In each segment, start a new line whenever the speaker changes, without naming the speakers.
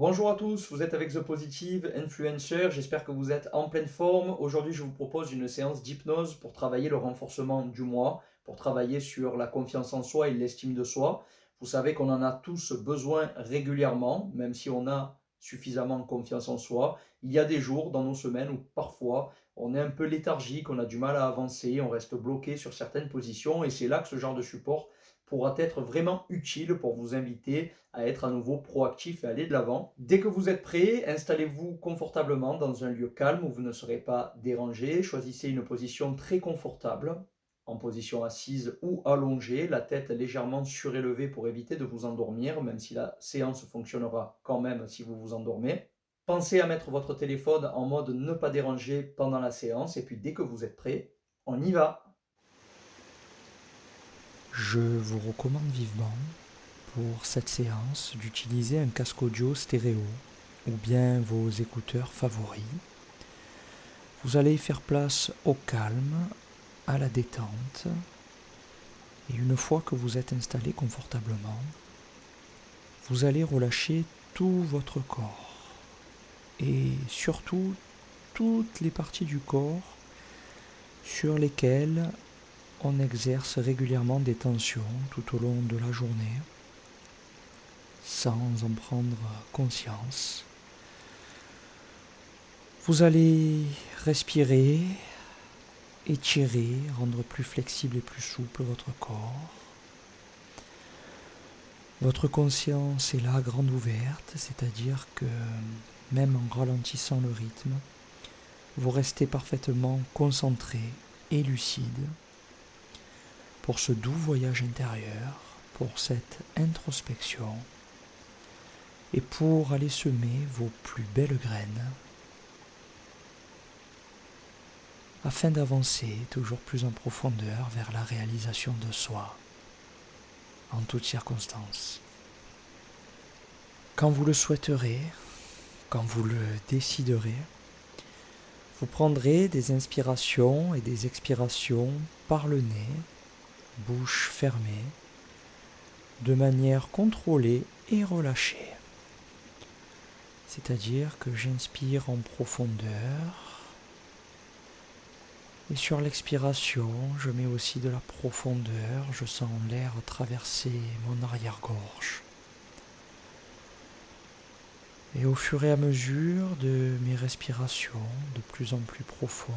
Bonjour à tous, vous êtes avec The Positive Influencer, j'espère que vous êtes en pleine forme. Aujourd'hui, je vous propose une séance d'hypnose pour travailler le renforcement du moi, pour travailler sur la confiance en soi et l'estime de soi. Vous savez qu'on en a tous besoin régulièrement, même si on a suffisamment confiance en soi. Il y a des jours dans nos semaines où parfois on est un peu léthargique, on a du mal à avancer, on reste bloqué sur certaines positions et c'est là que ce genre de support pourra être vraiment utile pour vous inviter à être à nouveau proactif et aller de l'avant. Dès que vous êtes prêt, installez-vous confortablement dans un lieu calme où vous ne serez pas dérangé. Choisissez une position très confortable, en position assise ou allongée, la tête légèrement surélevée pour éviter de vous endormir, même si la séance fonctionnera quand même si vous vous endormez. Pensez à mettre votre téléphone en mode ne pas déranger pendant la séance et puis dès que vous êtes prêt, on y va.
Je vous recommande vivement pour cette séance d'utiliser un casque audio stéréo ou bien vos écouteurs favoris. Vous allez faire place au calme, à la détente et une fois que vous êtes installé confortablement, vous allez relâcher tout votre corps et surtout toutes les parties du corps sur lesquelles on exerce régulièrement des tensions tout au long de la journée sans en prendre conscience. Vous allez respirer, étirer, rendre plus flexible et plus souple votre corps. Votre conscience est là, grande ouverte, c'est-à-dire que même en ralentissant le rythme, vous restez parfaitement concentré et lucide pour ce doux voyage intérieur, pour cette introspection et pour aller semer vos plus belles graines afin d'avancer toujours plus en profondeur vers la réalisation de soi en toutes circonstances. Quand vous le souhaiterez, quand vous le déciderez, vous prendrez des inspirations et des expirations par le nez, bouche fermée, de manière contrôlée et relâchée. C'est-à-dire que j'inspire en profondeur et sur l'expiration, je mets aussi de la profondeur, je sens l'air traverser mon arrière-gorge. Et au fur et à mesure de mes respirations de plus en plus profondes,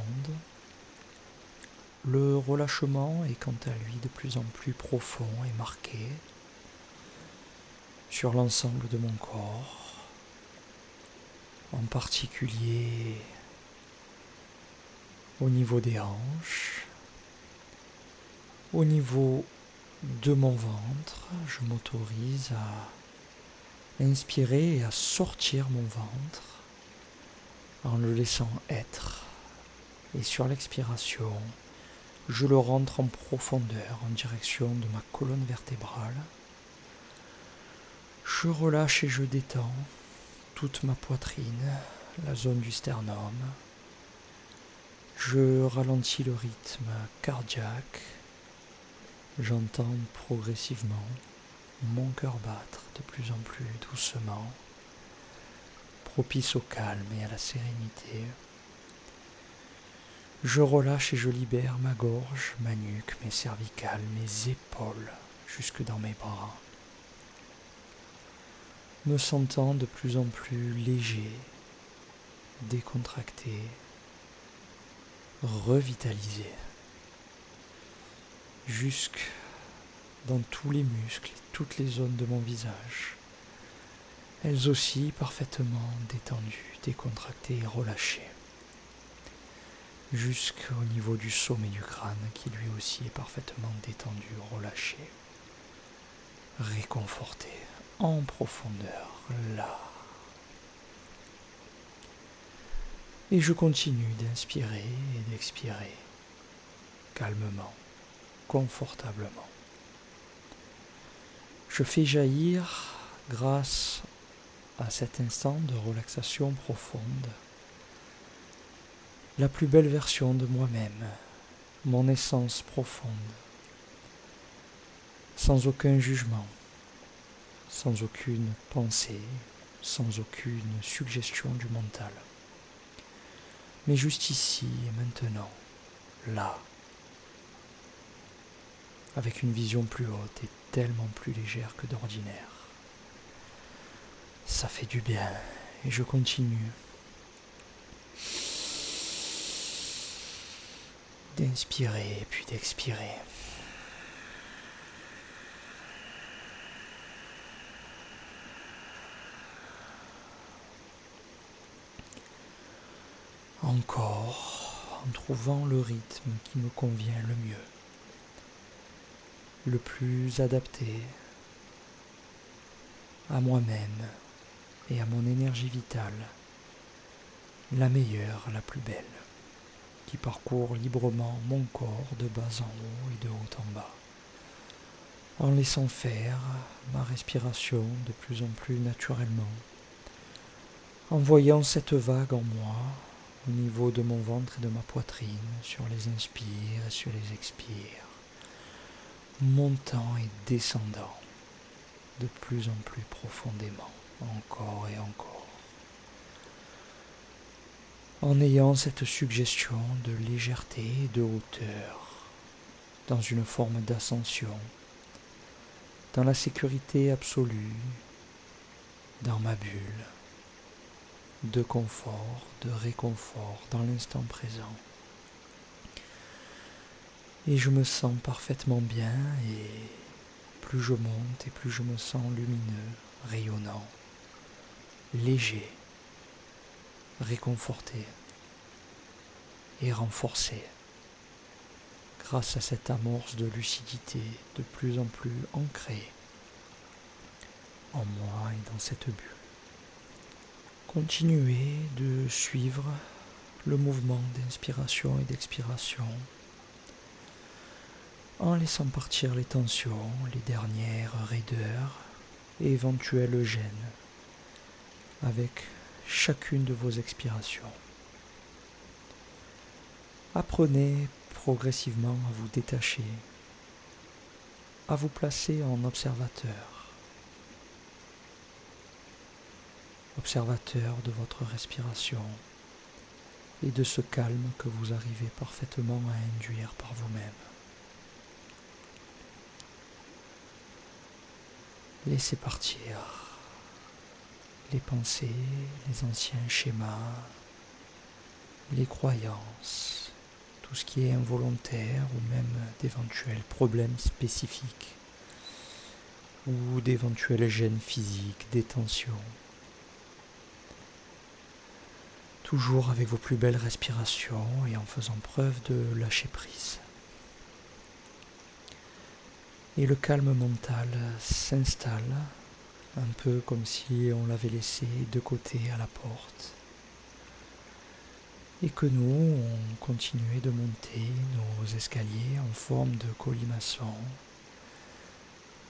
le relâchement est quant à lui de plus en plus profond et marqué sur l'ensemble de mon corps, en particulier au niveau des hanches, au niveau de mon ventre. Je m'autorise à inspirer et à sortir mon ventre en le laissant être. Et sur l'expiration, je le rentre en profondeur en direction de ma colonne vertébrale. Je relâche et je détends toute ma poitrine, la zone du sternum. Je ralentis le rythme cardiaque. J'entends progressivement mon cœur battre de plus en plus doucement, propice au calme et à la sérénité. Je relâche et je libère ma gorge, ma nuque, mes cervicales, mes épaules, jusque dans mes bras, me sentant de plus en plus léger, décontracté, revitalisé, jusque dans tous les muscles et toutes les zones de mon visage, elles aussi parfaitement détendues, décontractées et relâchées, jusqu'au niveau du sommet du crâne qui lui aussi est parfaitement détendu, relâché, réconforté, en profondeur, là. Et je continue d'inspirer et d'expirer, calmement, confortablement. Je fais jaillir, grâce à cet instant de relaxation profonde, la plus belle version de moi-même, mon essence profonde, sans aucun jugement, sans aucune pensée, sans aucune suggestion du mental. Mais juste ici et maintenant, là, avec une vision plus haute et tellement plus légère que d'ordinaire. Ça fait du bien et je continue d'inspirer puis d'expirer. Encore en trouvant le rythme qui me convient le mieux, le plus adapté à moi-même et à mon énergie vitale, la meilleure, la plus belle, qui parcourt librement mon corps de bas en haut et de haut en bas, en laissant faire ma respiration de plus en plus naturellement, en voyant cette vague en moi au niveau de mon ventre et de ma poitrine, sur les inspires et sur les expires, montant et descendant de plus en plus profondément, encore et encore, en ayant cette suggestion de légèreté et de hauteur, dans une forme d'ascension, dans la sécurité absolue, dans ma bulle, de confort, de réconfort, dans l'instant présent. Et je me sens parfaitement bien et plus je monte et plus je me sens lumineux, rayonnant, léger, réconforté et renforcé grâce à cette amorce de lucidité de plus en plus ancrée en moi et dans cette bulle. Continuez de suivre le mouvement d'inspiration et d'expiration en laissant partir les tensions, les dernières raideurs et éventuelles gênes avec chacune de vos expirations. Apprenez progressivement à vous détacher, à vous placer en observateur, observateur de votre respiration et de ce calme que vous arrivez parfaitement à induire par vous-même. Laissez partir les pensées, les anciens schémas, les croyances, tout ce qui est involontaire ou même d'éventuels problèmes spécifiques ou d'éventuelles gênes physiques, des tensions. Toujours avec vos plus belles respirations et en faisant preuve de lâcher prise. Et le calme mental s'installe, un peu comme si on l'avait laissé de côté à la porte. Et que nous, on continuait de monter nos escaliers en forme de colimaçon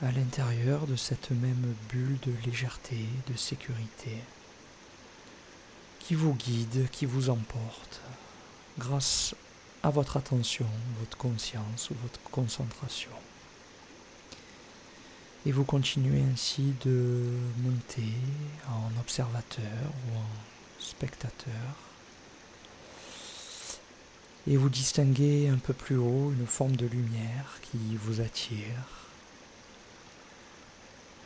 à l'intérieur de cette même bulle de légèreté, de sécurité, qui vous guide, qui vous emporte, grâce à votre attention, votre conscience ou votre concentration. Et vous continuez ainsi de monter en observateur ou en spectateur. Et vous distinguez un peu plus haut une forme de lumière qui vous attire.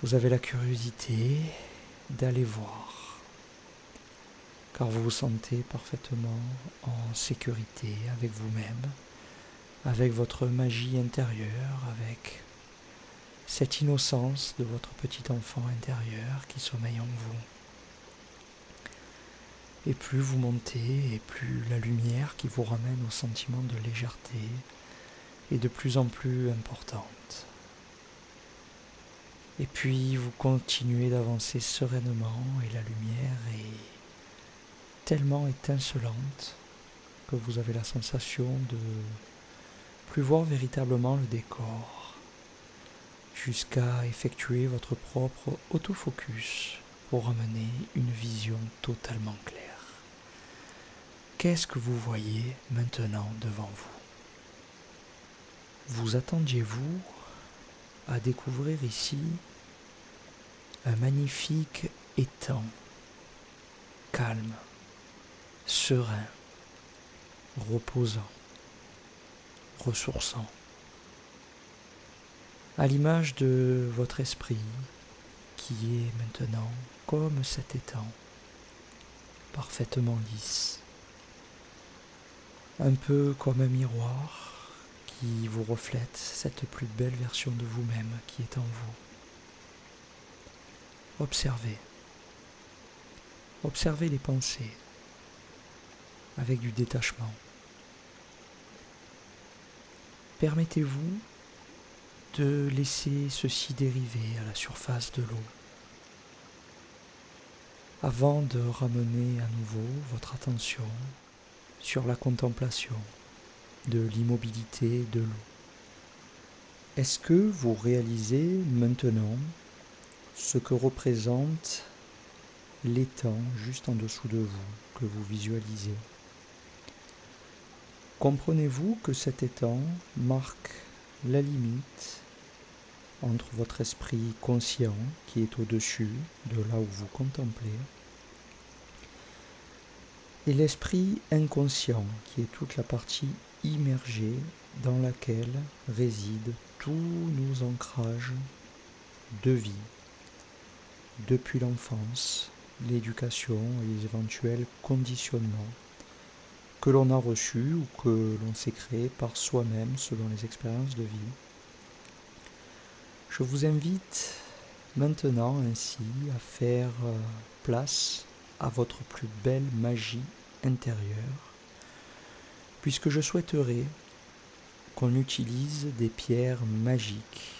Vous avez la curiosité d'aller voir, car vous vous sentez parfaitement en sécurité avec vous-même, avec votre magie intérieure, avec cette innocence de votre petit enfant intérieur qui sommeille en vous. Et plus vous montez, et plus la lumière qui vous ramène au sentiment de légèreté est de plus en plus importante. Et puis vous continuez d'avancer sereinement et la lumière est tellement étincelante que vous avez la sensation de plus voir véritablement le décor, jusqu'à effectuer votre propre autofocus pour ramener une vision totalement claire. Qu'est-ce que vous voyez maintenant devant vous? Vous attendiez-vous à découvrir ici un magnifique étang, calme, serein, reposant, ressourçant, à l'image de votre esprit qui est maintenant comme cet étang, parfaitement lisse, un peu comme un miroir qui vous reflète cette plus belle version de vous-même qui est en vous. Observez. Observez les pensées avec du détachement. Permettez-vous de laisser ceci dériver à la surface de l'eau avant de ramener à nouveau votre attention sur la contemplation de l'immobilité de l'eau. Est-ce que vous réalisez maintenant ce que représente l'étang juste en dessous de vous, que vous visualisez? Comprenez-vous que cet étang marque la limite entre votre esprit conscient qui est au-dessus de là où vous contemplez et l'esprit inconscient qui est toute la partie immergée dans laquelle résident tous nos ancrages de vie depuis l'enfance, l'éducation et les éventuels conditionnements que l'on a reçus ou que l'on s'est créé par soi-même selon les expériences de vie. Je vous invite maintenant ainsi à faire place à votre plus belle magie intérieure, puisque je souhaiterais qu'on utilise des pierres magiques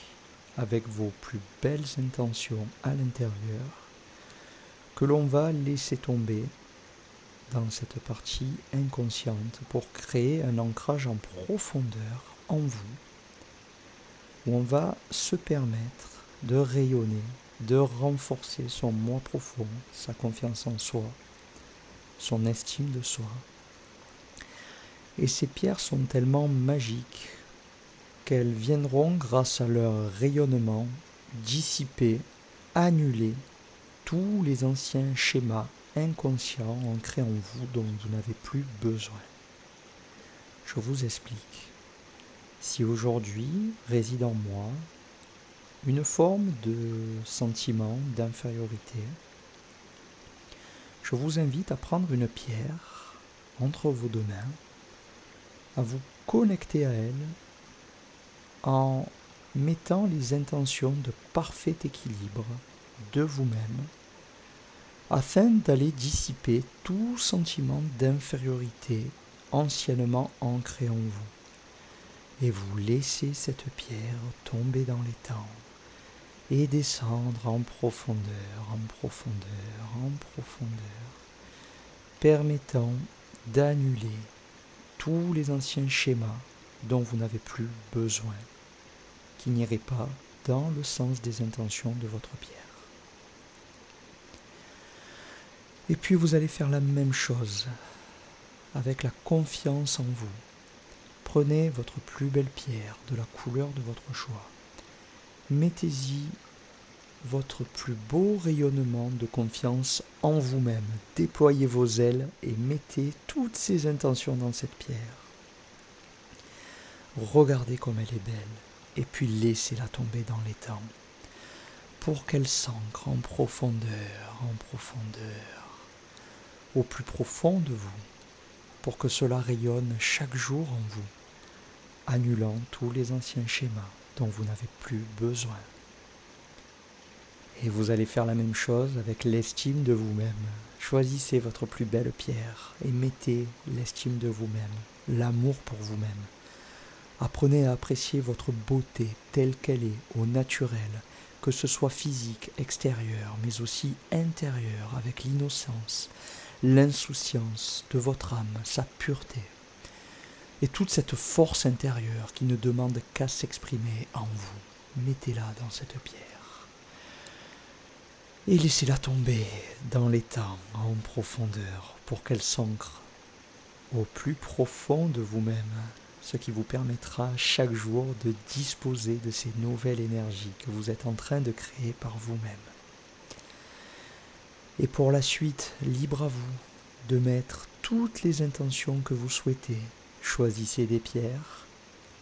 avec vos plus belles intentions à l'intérieur, que l'on va laisser tomber dans cette partie inconsciente pour créer un ancrage en profondeur en vous, où on va se permettre de rayonner, de renforcer son moi profond, sa confiance en soi, son estime de soi. Et ces pierres sont tellement magiques qu'elles viendront, grâce à leur rayonnement, dissiper, annuler tous les anciens schémas inconscients ancrés en vous dont vous n'avez plus besoin. Je vous explique. Si aujourd'hui réside en moi une forme de sentiment d'infériorité, je vous invite à prendre une pierre entre vos deux mains, à vous connecter à elle en mettant les intentions de parfait équilibre de vous-même afin d'aller dissiper tout sentiment d'infériorité anciennement ancré en vous. Et vous laissez cette pierre tomber dans l'étang et descendre en profondeur, en profondeur, en profondeur, permettant d'annuler tous les anciens schémas dont vous n'avez plus besoin, qui n'iraient pas dans le sens des intentions de votre pierre. Et puis vous allez faire la même chose avec la confiance en vous. Prenez votre plus belle pierre de la couleur de votre choix. Mettez-y votre plus beau rayonnement de confiance en vous-même. Déployez vos ailes et mettez toutes ces intentions dans cette pierre. Regardez comme elle est belle et puis laissez-la tomber dans l'étang pour qu'elle s'ancre en profondeur, au plus profond de vous, pour que cela rayonne chaque jour en vous, annulant tous les anciens schémas dont vous n'avez plus besoin. Et vous allez faire la même chose avec l'estime de vous-même. Choisissez votre plus belle pierre et mettez l'estime de vous-même, l'amour pour vous-même. Apprenez à apprécier votre beauté telle qu'elle est, au naturel, que ce soit physique, extérieur, mais aussi intérieur, avec l'innocence, l'insouciance de votre âme, sa pureté, et toute cette force intérieure qui ne demande qu'à s'exprimer en vous. Mettez-la dans cette pierre. Et laissez-la tomber dans l'étang en profondeur pour qu'elle s'ancre au plus profond de vous-même, ce qui vous permettra chaque jour de disposer de ces nouvelles énergies que vous êtes en train de créer par vous-même. Et pour la suite, libre à vous de mettre toutes les intentions que vous souhaitez. Choisissez des pierres,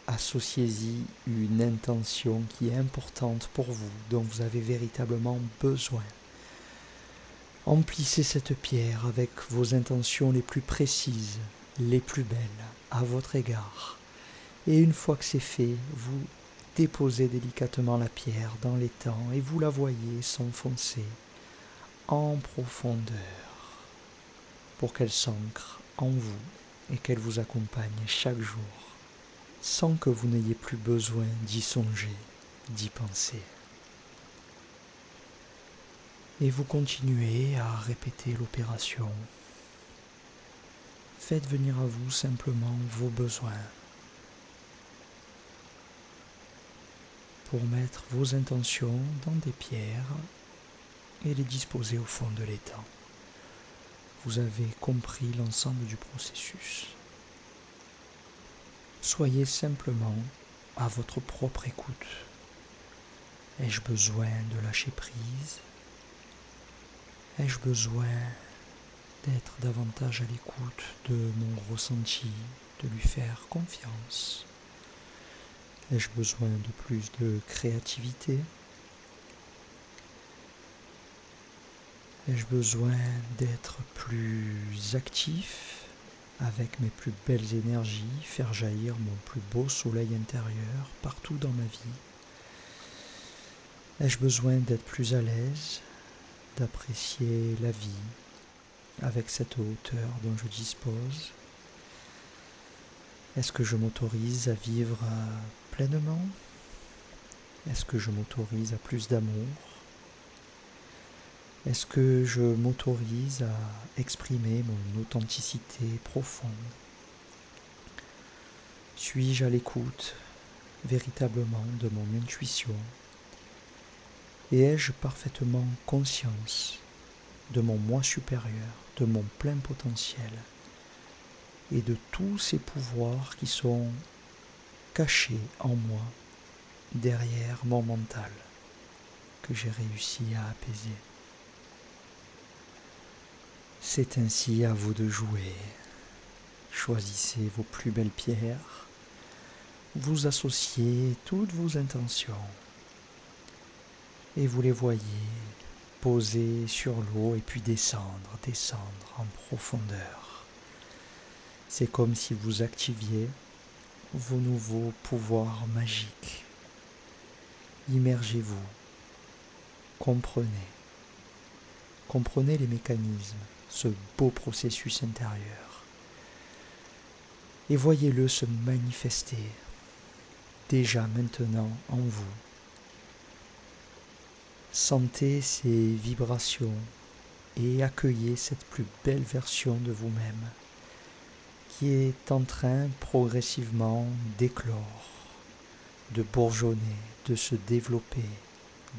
associez-y une intention qui est importante pour vous, dont vous avez véritablement besoin. Emplissez cette pierre avec vos intentions les plus précises, les plus belles à votre égard. Et une fois que c'est fait, vous déposez délicatement la pierre dans l'étang et vous la voyez s'enfoncer en profondeur pour qu'elle s'ancre en vous et qu'elle vous accompagne chaque jour sans que vous n'ayez plus besoin d'y songer, d'y penser. Et vous continuez à répéter l'opération. Faites venir à vous simplement vos besoins pour mettre vos intentions dans des pierres et les disposer au fond de l'étang. Vous avez compris l'ensemble du processus. Soyez simplement à votre propre écoute. Ai-je besoin de lâcher prise ? Ai-je besoin d'être davantage à l'écoute de mon ressenti, de lui faire confiance ? Ai-je besoin de plus de créativité ? Ai-je besoin d'être plus actif avec mes plus belles énergies, faire jaillir mon plus beau soleil intérieur partout dans ma vie ? Ai-je besoin d'être plus à l'aise, d'apprécier la vie avec cette hauteur dont je dispose ? Est-ce que je m'autorise à vivre pleinement ? Est-ce que je m'autorise à plus d'amour ? Est-ce que je m'autorise à exprimer mon authenticité profonde ? Suis-je à l'écoute véritablement de mon intuition ? Et ai-je parfaitement conscience de mon moi supérieur, de mon plein potentiel et de tous ces pouvoirs qui sont cachés en moi derrière mon mental que j'ai réussi à apaiser ? C'est ainsi à vous de jouer. Choisissez vos plus belles pierres, vous associez toutes vos intentions et vous les voyez poser sur l'eau et puis descendre en profondeur. C'est comme si vous activiez vos nouveaux pouvoirs magiques. Immergez-vous, comprenez les mécanismes, ce beau processus intérieur. Et voyez-le se manifester déjà maintenant en vous. Sentez ces vibrations et accueillez cette plus belle version de vous-même qui est en train progressivement d'éclore, de bourgeonner, de se développer,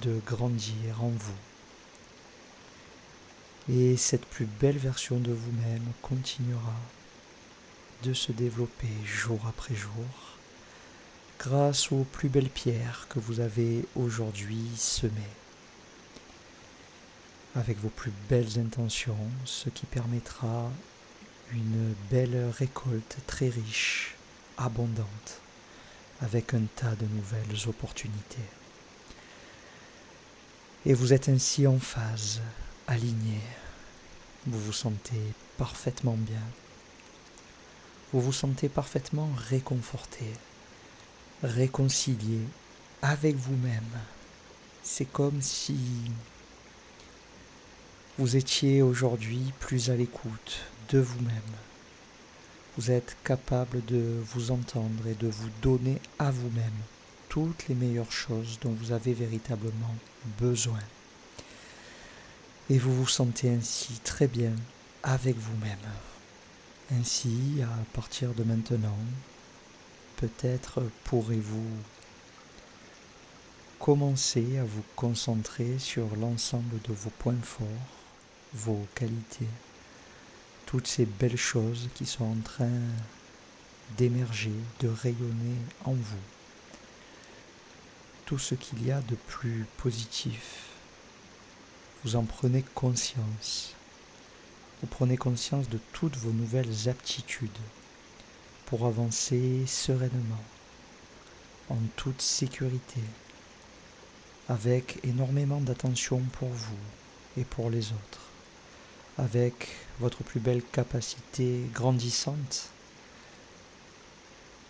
de grandir en vous. Et cette plus belle version de vous-même continuera de se développer jour après jour grâce aux plus belles pierres que vous avez aujourd'hui semées. Avec vos plus belles intentions, ce qui permettra une belle récolte très riche, abondante, avec un tas de nouvelles opportunités. Et vous êtes ainsi en phase, aligné. Vous vous sentez parfaitement bien. Vous vous sentez parfaitement réconforté, réconcilié avec vous-même. C'est comme si vous étiez aujourd'hui plus à l'écoute de vous-même. Vous êtes capable de vous entendre et de vous donner à vous-même toutes les meilleures choses dont vous avez véritablement besoin. Et vous vous sentez ainsi très bien avec vous-même. Ainsi, à partir de maintenant, peut-être pourrez-vous commencer à vous concentrer sur l'ensemble de vos points forts, vos qualités, toutes ces belles choses qui sont en train d'émerger, de rayonner en vous. Tout ce qu'il y a de plus positif. vous en prenez conscience. Vous prenez conscience de toutes vos nouvelles aptitudes pour avancer sereinement, en toute sécurité, avec énormément d'attention pour vous et pour les autres, avec votre plus belle capacité grandissante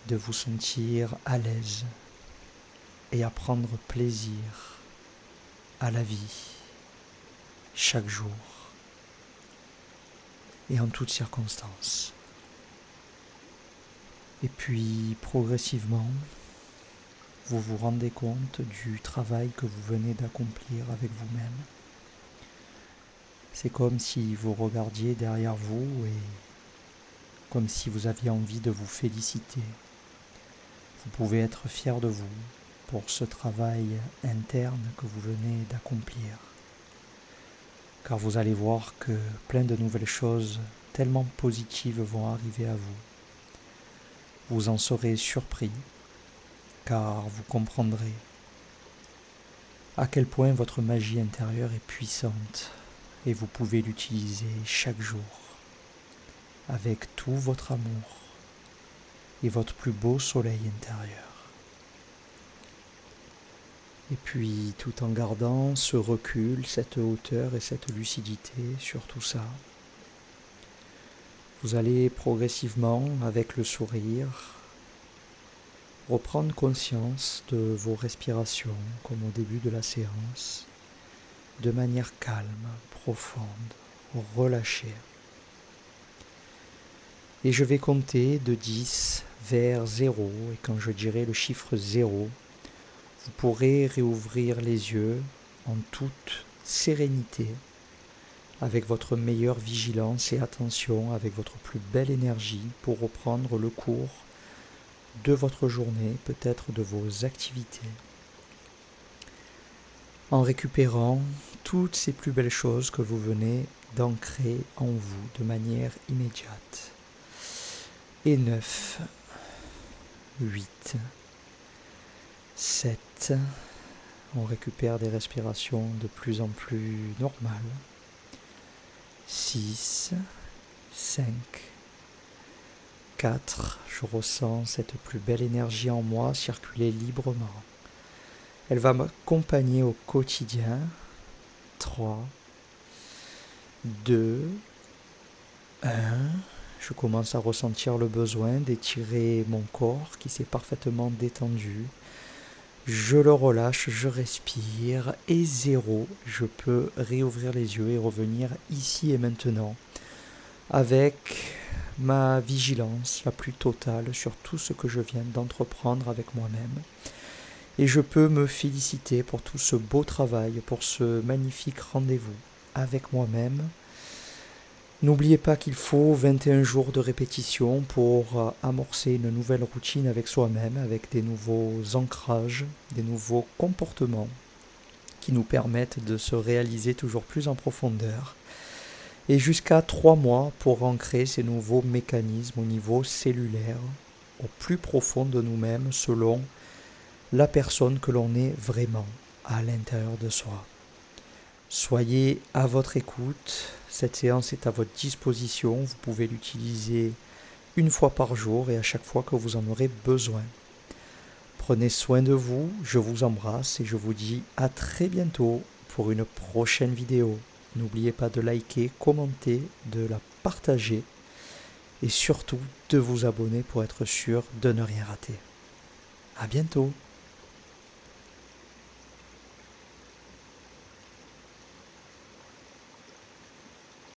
de vous sentir à l'aise et à prendre plaisir à la vie, chaque jour et en toutes circonstances. Et puis, progressivement, vous vous rendez compte du travail que vous venez d'accomplir avec vous-même. C'est comme si vous regardiez derrière vous et comme si vous aviez envie de vous féliciter. Vous pouvez être fier de vous pour ce travail interne que vous venez d'accomplir. Car vous allez voir que plein de nouvelles choses tellement positives vont arriver à vous. Vous en serez surpris, car vous comprendrez à quel point votre magie intérieure est puissante et vous pouvez l'utiliser chaque jour avec tout votre amour et votre plus beau soleil intérieur. Et puis, tout en gardant ce recul, cette hauteur et cette lucidité sur tout ça, vous allez progressivement, avec le sourire, reprendre conscience de vos respirations, comme au début de la séance, de manière calme, profonde, relâchée. Et je vais compter de 10 vers 0, et quand je dirai le chiffre 0, vous pourrez réouvrir les yeux en toute sérénité, avec votre meilleure vigilance et attention, avec votre plus belle énergie pour reprendre le cours de votre journée, peut-être de vos activités, en récupérant toutes ces plus belles choses que vous venez d'ancrer en vous de manière immédiate. Et 9, 8, 7, on récupère des respirations de plus en plus normales. 6, 5, 4, je ressens cette plus belle énergie en moi circuler librement. Elle va m'accompagner au quotidien. 3, 2, 1. Je commence à ressentir le besoin d'étirer mon corps qui s'est parfaitement détendu. Je le relâche, je respire et 0, je peux réouvrir les yeux et revenir ici et maintenant avec ma vigilance la plus totale sur tout ce que je viens d'entreprendre avec moi-même. Et je peux me féliciter pour tout ce beau travail, pour ce magnifique rendez-vous avec moi-même. N'oubliez pas qu'il faut 21 jours de répétition pour amorcer une nouvelle routine avec soi-même, avec des nouveaux ancrages, des nouveaux comportements qui nous permettent de se réaliser toujours plus en profondeur. Et jusqu'à 3 mois pour ancrer ces nouveaux mécanismes au niveau cellulaire, au plus profond de nous-mêmes, selon la personne que l'on est vraiment à l'intérieur de soi. Soyez à votre écoute, cette séance est à votre disposition, vous pouvez l'utiliser une fois par jour et à chaque fois que vous en aurez besoin. Prenez soin de vous, je vous embrasse et je vous dis à très bientôt pour une prochaine vidéo. N'oubliez pas de liker, commenter, de la partager et surtout de vous abonner pour être sûr de ne rien rater. À bientôt.